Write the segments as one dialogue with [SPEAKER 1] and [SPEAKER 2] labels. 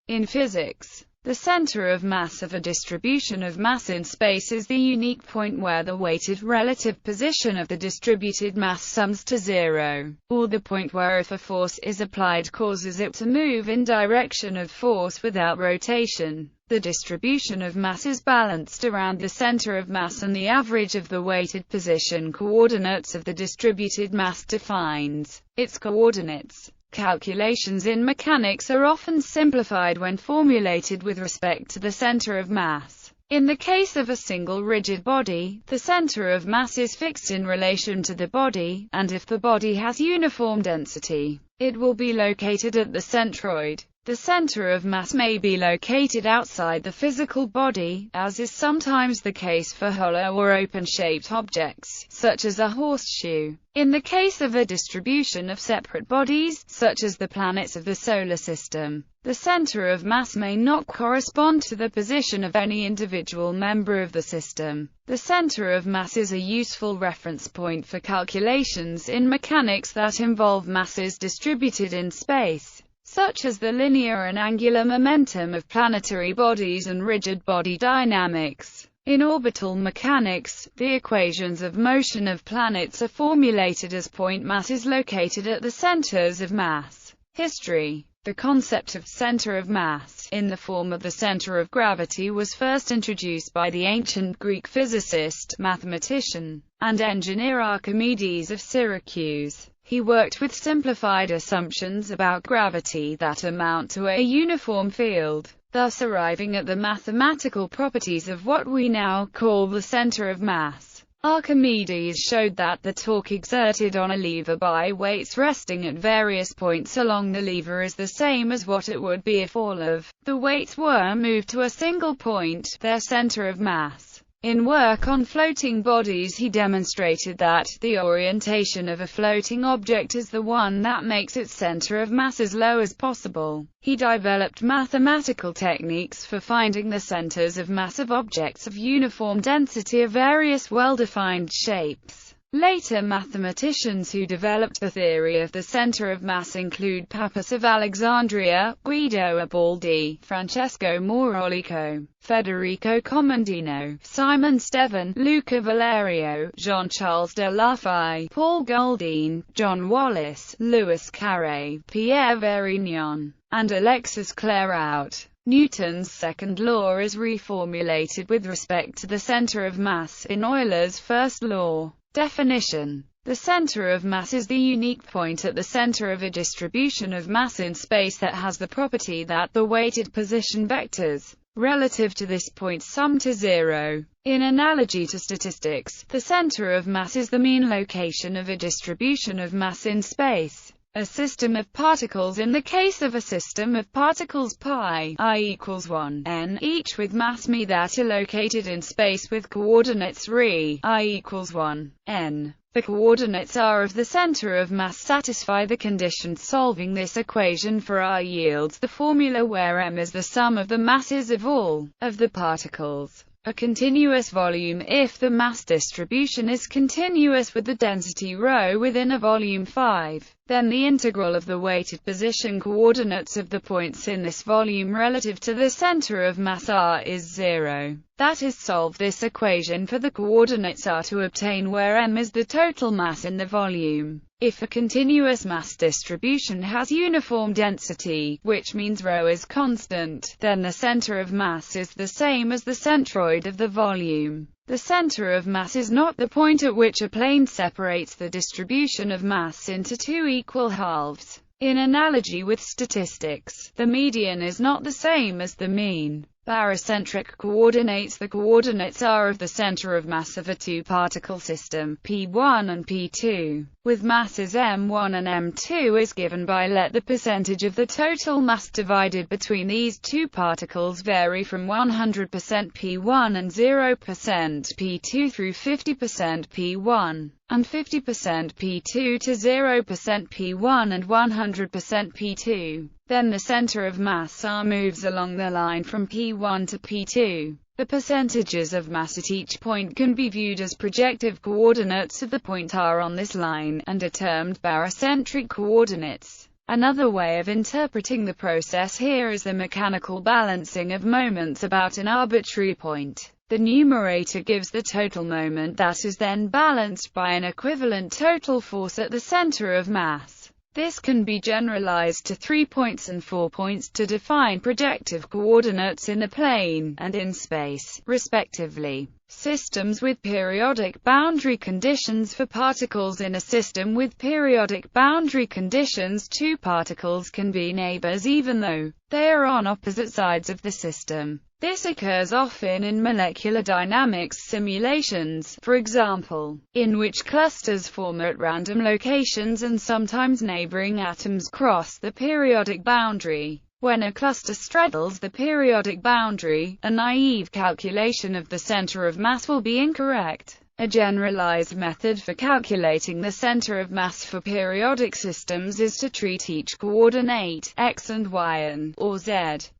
[SPEAKER 1] In physics, the center of mass of a distribution of mass in space is the unique point where the weighted relative position of the distributed mass sums to zero, or the point where if a force is applied causes it to move in direction of force without rotation. The distribution of mass is balanced around the center of mass, and the average of the weighted position coordinates of the distributed mass defines its coordinates. Calculations in mechanics are often simplified when formulated with respect to the center of mass. In the case of a single rigid body, the center of mass is fixed in relation to the body, and if the body has uniform density, it will be located at the centroid. The center of mass may be located outside the physical body, as is sometimes the case for hollow or open-shaped objects, such as a horseshoe. In the case of a distribution of separate bodies, such as the planets of the solar system, the center of mass may not correspond to the position of any individual member of the system. The center of mass is a useful reference point for calculations in mechanics that involve masses distributed in space, such as the linear and angular momentum of planetary bodies and rigid body dynamics. In orbital mechanics, the equations of motion of planets are formulated as point masses located at the centers of mass. History. The concept of center of mass, in the form of the center of gravity, was first introduced by the ancient Greek physicist, mathematician, and engineer Archimedes of Syracuse. He worked with simplified assumptions about gravity that amount to a uniform field, thus arriving at the mathematical properties of what we now call the center of mass. Archimedes showed that the torque exerted on a lever by weights resting at various points along the lever is the same as what it would be if all of the weights were moved to a single point, their center of mass. In work on floating bodies, he demonstrated that the orientation of a floating object is the one that makes its center of mass as low as possible. He developed mathematical techniques for finding the centers of mass of objects of uniform density of various well-defined shapes. Later mathematicians who developed the theory of the center of mass include Pappus of Alexandria, Guido Ubaldi, Francesco Maurolico, Federico Comandino, Simon Stevan, Luca Valerio, Jean-Charles de Lafaye, Paul Goldine, John Wallis, Louis Carré, Pierre Verignon, and Alexis Clairaut. Newton's second law is reformulated with respect to the center of mass in Euler's first law. Definition. The center of mass is the unique point at the center of a distribution of mass in space that has the property that the weighted position vectors relative to this point sum to zero. In analogy to statistics, the center of mass is the mean location of a distribution of mass in space. A system of particles. In the case of a system of particles pi I equals 1 n, each with mass m that are located in space with coordinates r I equals 1 n. The coordinates r of the center of mass satisfy the conditions. Solving this equation for r yields the formula where m is the sum of the masses of all of the particles. A continuous volume. If the mass distribution is continuous with the density ρ within a volume 5, then the integral of the weighted position coordinates of the points in this volume relative to the center of mass r is 0. That is, solve this equation for the coordinates r to obtain where m is the total mass in the volume. If a continuous mass distribution has uniform density, which means ρ is constant, then the center of mass is the same as the centroid of the volume. The center of mass is not the point at which a plane separates the distribution of mass into two equal halves. In analogy with statistics, the median is not the same as the mean. Barocentric coordinates. The coordinates r of the center of mass of a two-particle system, P1 and P2, with masses m1 and m2 is given by let the percentage of the total mass divided between these two particles vary from 100% P1 and 0% P2 through 50% P1 and 50% P2 to 0% P1 and 100% P2. Then the center of mass r moves along the line from P1 to P2. The percentages of mass at each point can be viewed as projective coordinates of the point r on this line, and are termed barocentric coordinates. Another way of interpreting the process here is the mechanical balancing of moments about an arbitrary point. The numerator gives the total moment that is then balanced by an equivalent total force at the center of mass. This can be generalized to 3 points and 4 points to define projective coordinates in the plane and in space, respectively. Systems with periodic boundary conditions. For particles in a system with periodic boundary conditions, two particles can be neighbors even though they are on opposite sides of the system. This occurs often in molecular dynamics simulations, for example, in which clusters form at random locations and sometimes neighboring atoms cross the periodic boundary. When a cluster straddles the periodic boundary, a naive calculation of the center of mass will be incorrect. A generalized method for calculating the center of mass for periodic systems is to treat each coordinate, x and y and, or z,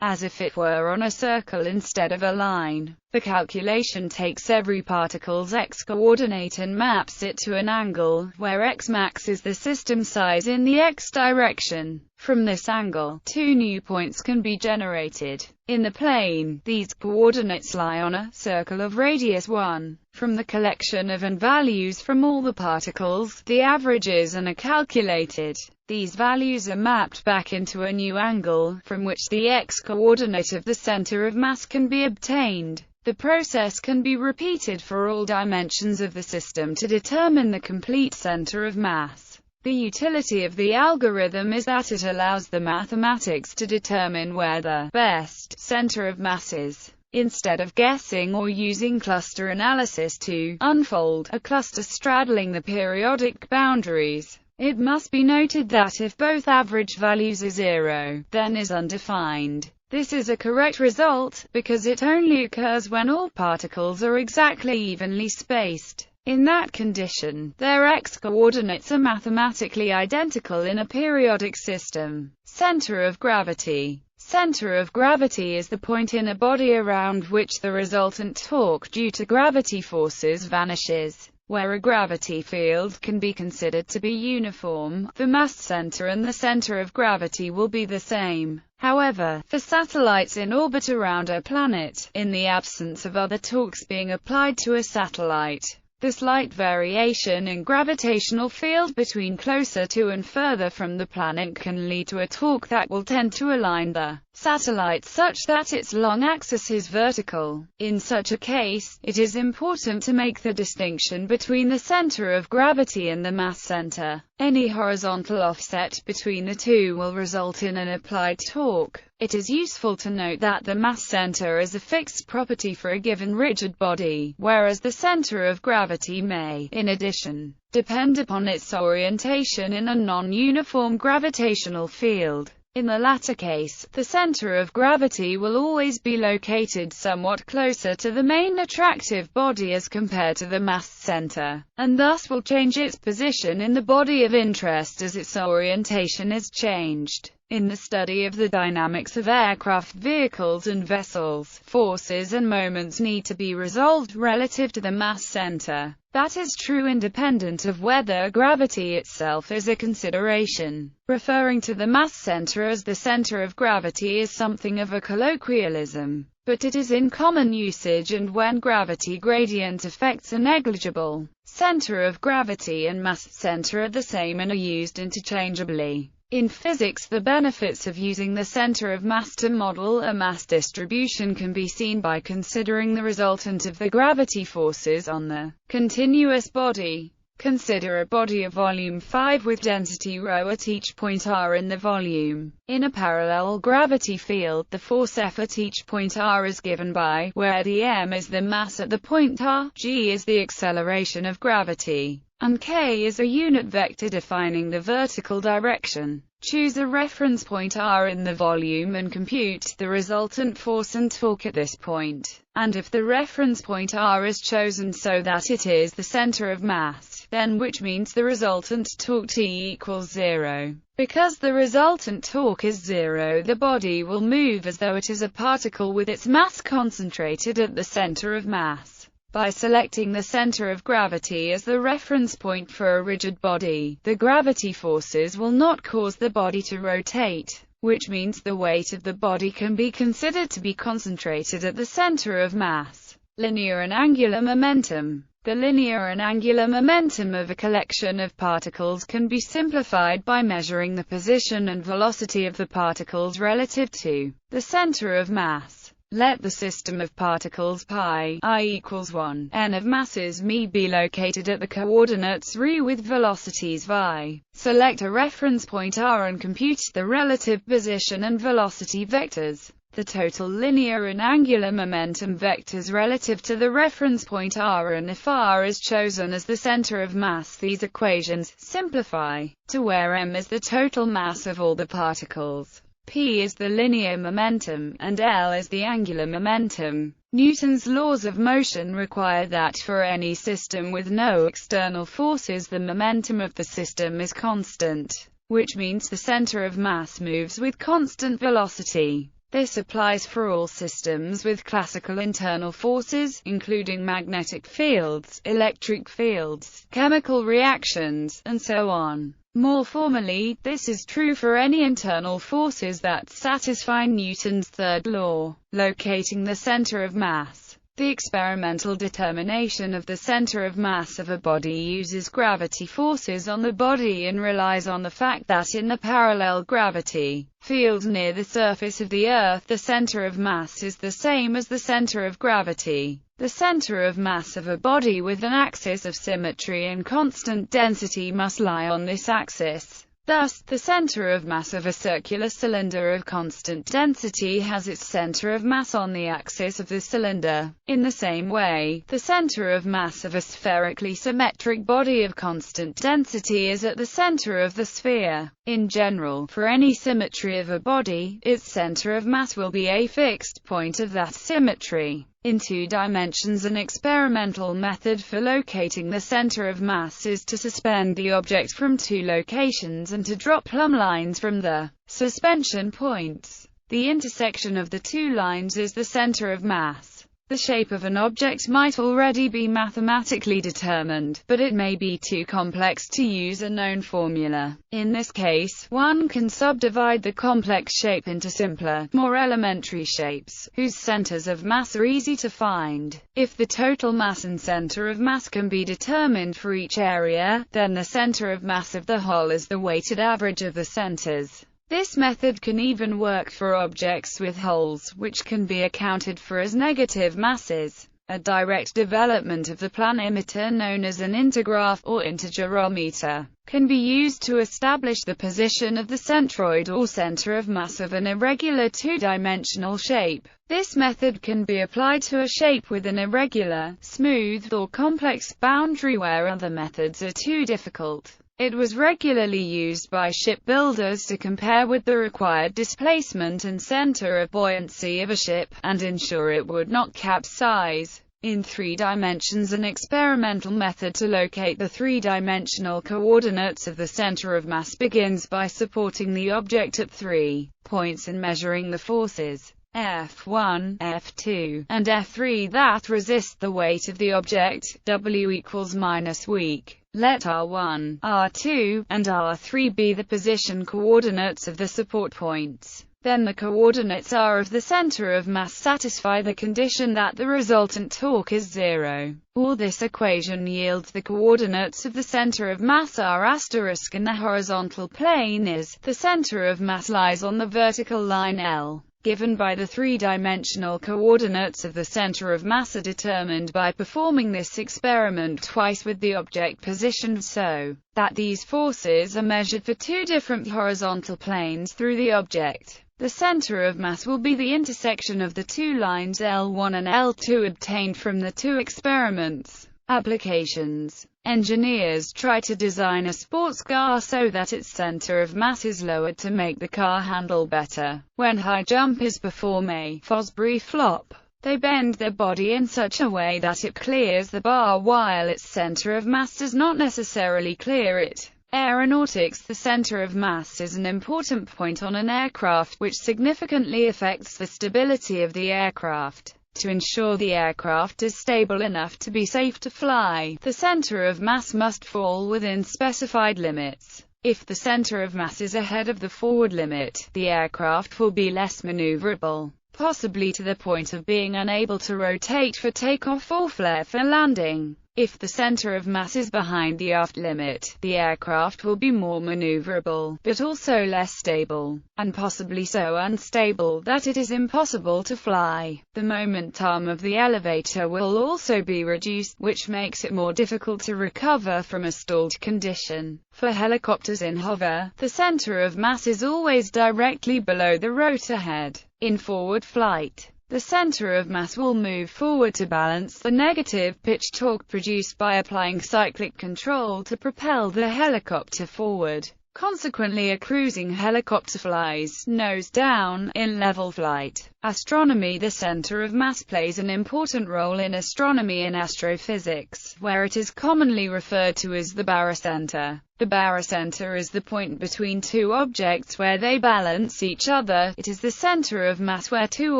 [SPEAKER 1] as if it were on a circle instead of a line. The calculation takes every particle's x-coordinate and maps it to an angle, where x max is the system size in the x direction. From this angle, two new points can be generated. In the plane, these coordinates lie on a circle of radius 1. From the collection of n values from all the particles, the averages are calculated. These values are mapped back into a new angle, from which the x-coordinate of the center of mass can be obtained. The process can be repeated for all dimensions of the system to determine the complete center of mass. The utility of the algorithm is that it allows the mathematics to determine where the best center of mass is. Instead of guessing or using cluster analysis to unfold a cluster straddling the periodic boundaries, it must be noted that if both average values are 0, then is undefined. This is a correct result, because it only occurs when all particles are exactly evenly spaced. In that condition, their x-coordinates are mathematically identical in a periodic system. Center of gravity. Center of gravity is the point in a body around which the resultant torque due to gravity forces vanishes. Where a gravity field can be considered to be uniform, the mass center and the center of gravity will be the same. However, for satellites in orbit around a planet, in the absence of other torques being applied to a satellite, the slight variation in gravitational field between closer to and further from the planet can lead to a torque that will tend to align the satellite such that its long axis is vertical. In such a case, it is important to make the distinction between the center of gravity and the mass center. Any horizontal offset between the two will result in an applied torque. It is useful to note that the mass center is a fixed property for a given rigid body, whereas the center of gravity may, in addition, depend upon its orientation in a non-uniform gravitational field. In the latter case, the center of gravity will always be located somewhat closer to the main attractive body as compared to the mass center, and thus will change its position in the body of interest as its orientation is changed. In the study of the dynamics of aircraft vehicles and vessels, forces and moments need to be resolved relative to the mass center. That is true independent of whether gravity itself is a consideration. Referring to the mass center as the center of gravity is something of a colloquialism, but it is in common usage, and when gravity gradient effects are negligible, center of gravity and mass center are the same and are used interchangeably. In physics, the benefits of using the center of mass to model a mass distribution can be seen by considering the resultant of the gravity forces on the continuous body. Consider a body of volume 5 with density ρ at each point r in the volume. In a parallel gravity field, the force F at each point r is given by, where dm is the mass at the point r, g is the acceleration of gravity, and k is a unit vector defining the vertical direction. Choose a reference point r in the volume and compute the resultant force and torque at this point. And if the reference point r is chosen so that it is the center of mass, then which means the resultant torque T equals 0. Because the resultant torque is 0, the body will move as though it is a particle with its mass concentrated at the center of mass. By selecting the center of gravity as the reference point for a rigid body, the gravity forces will not cause the body to rotate, which means the weight of the body can be considered to be concentrated at the center of mass. Linear and angular momentum. The linear and angular momentum of a collection of particles can be simplified by measuring the position and velocity of the particles relative to the center of mass. Let the system of particles pi I equals 1 n of masses m be located at the coordinates r with velocities v. Select a reference point r and compute the relative position and velocity vectors. The total linear and angular momentum vectors relative to the reference point r, and if r is chosen as the center of mass, these equations simplify to where m is the total mass of all the particles, p is the linear momentum, and L is the angular momentum. Newton's laws of motion require that for any system with no external forces the momentum of the system is constant, which means the center of mass moves with constant velocity. This applies for all systems with classical internal forces, including magnetic fields, electric fields, chemical reactions, and so on. More formally, this is true for any internal forces that satisfy Newton's third law, locating the center of mass. The experimental determination of the center of mass of a body uses gravity forces on the body and relies on the fact that in the parallel gravity field near the surface of the Earth, the center of mass is the same as the center of gravity. The center of mass of a body with an axis of symmetry and constant density must lie on this axis. Thus, the center of mass of a circular cylinder of constant density has its center of mass on the axis of the cylinder. In the same way, the center of mass of a spherically symmetric body of constant density is at the center of the sphere. In general, for any symmetry of a body, its center of mass will be a fixed point of that symmetry. In 2 dimensions, an experimental method for locating the center of mass is to suspend the object from 2 locations and to drop plumb lines from the suspension points. The intersection of the 2 lines is the center of mass. The shape of an object might already be mathematically determined, but it may be too complex to use a known formula. In this case, one can subdivide the complex shape into simpler, more elementary shapes, whose centers of mass are easy to find. If the total mass and center of mass can be determined for each area, then the center of mass of the whole is the weighted average of the centers. This method can even work for objects with holes, which can be accounted for as negative masses. A direct development of the planimeter known as an intergraph or intergerometer can be used to establish the position of the centroid or center of mass of an irregular 2-dimensional shape. This method can be applied to a shape with an irregular, smooth, or complex boundary where other methods are too difficult. It was regularly used by shipbuilders to compare with the required displacement and center of buoyancy of a ship, and ensure it would not capsize. In 3 dimensions, an experimental method to locate the 3-dimensional coordinates of the center of mass begins by supporting the object at 3 points and measuring the forces F1, F2, and F3 that resist the weight of the object. W equals minus weak. Let R1, R2, and R3 be the position coordinates of the support points. Then the coordinates R of the center of mass satisfy the condition that the resultant torque is 0. Or this equation yields the coordinates of the center of mass R** and the horizontal plane is, the center of mass lies on the vertical line L. Given by the 3-dimensional coordinates of the center of mass are determined by performing this experiment twice with the object positioned so that these forces are measured for 2 different horizontal planes through the object. The center of mass will be the intersection of the 2 lines L1 and L2 obtained from the 2 experiments. Applications. Engineers try to design a sports car so that its center of mass is lowered to make the car handle better. When high jump is performed a Fosbury flop, they bend their body in such a way that it clears the bar while its center of mass does not necessarily clear it. Aeronautics. The center of mass is an important point on an aircraft which significantly affects the stability of the aircraft. To ensure the aircraft is stable enough to be safe to fly, the center of mass must fall within specified limits. If the center of mass is ahead of the forward limit, the aircraft will be less maneuverable, possibly to the point of being unable to rotate for takeoff or flare for landing. If the center of mass is behind the aft limit, the aircraft will be more maneuverable, but also less stable, and possibly so unstable that it is impossible to fly. The momentum of the elevator will also be reduced, which makes it more difficult to recover from a stalled condition. For helicopters in hover, the center of mass is always directly below the rotor head. In forward flight, the center of mass will move forward to balance the negative pitch torque produced by applying cyclic control to propel the helicopter forward. Consequently, a cruising helicopter flies nose down in level flight. Astronomy. The center of mass plays an important role in astronomy and astrophysics, where it is commonly referred to as the barycenter. The barycenter is the point between two objects where they balance each other. It is the center of mass where two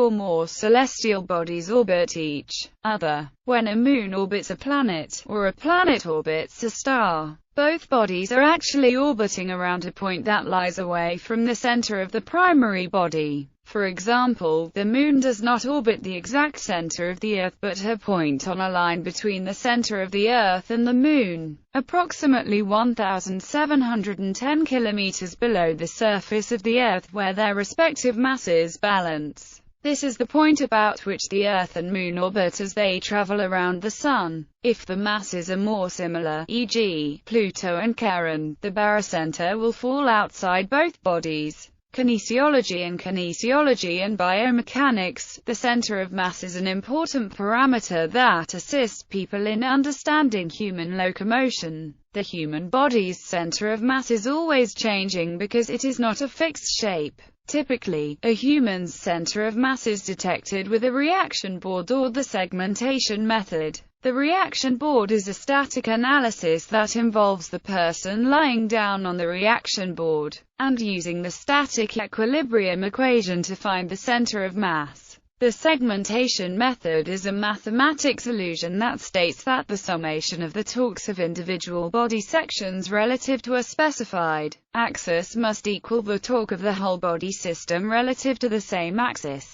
[SPEAKER 1] or more celestial bodies orbit each other. When a moon orbits a planet, or a planet orbits a star, both bodies are actually orbiting around a point that lies away from the center of the primary body. For example, the Moon does not orbit the exact center of the Earth but a point on a line between the center of the Earth and the Moon, approximately 1,710 kilometers below the surface of the Earth, where their respective masses balance. This is the point about which the Earth and Moon orbit as they travel around the Sun. If the masses are more similar, e.g., Pluto and Charon, the barycenter will fall outside both bodies. Kinesiology and biomechanics. The center of mass is an important parameter that assists people in understanding human locomotion. The human body's center of mass is always changing because it is not a fixed shape. Typically, a human's center of mass is detected with a reaction board or the segmentation method. The reaction board is a static analysis that involves the person lying down on the reaction board, and using the static equilibrium equation to find the center of mass. The segmentation method is a mathematics illusion that states that the summation of the torques of individual body sections relative to a specified axis must equal the torque of the whole body system relative to the same axis.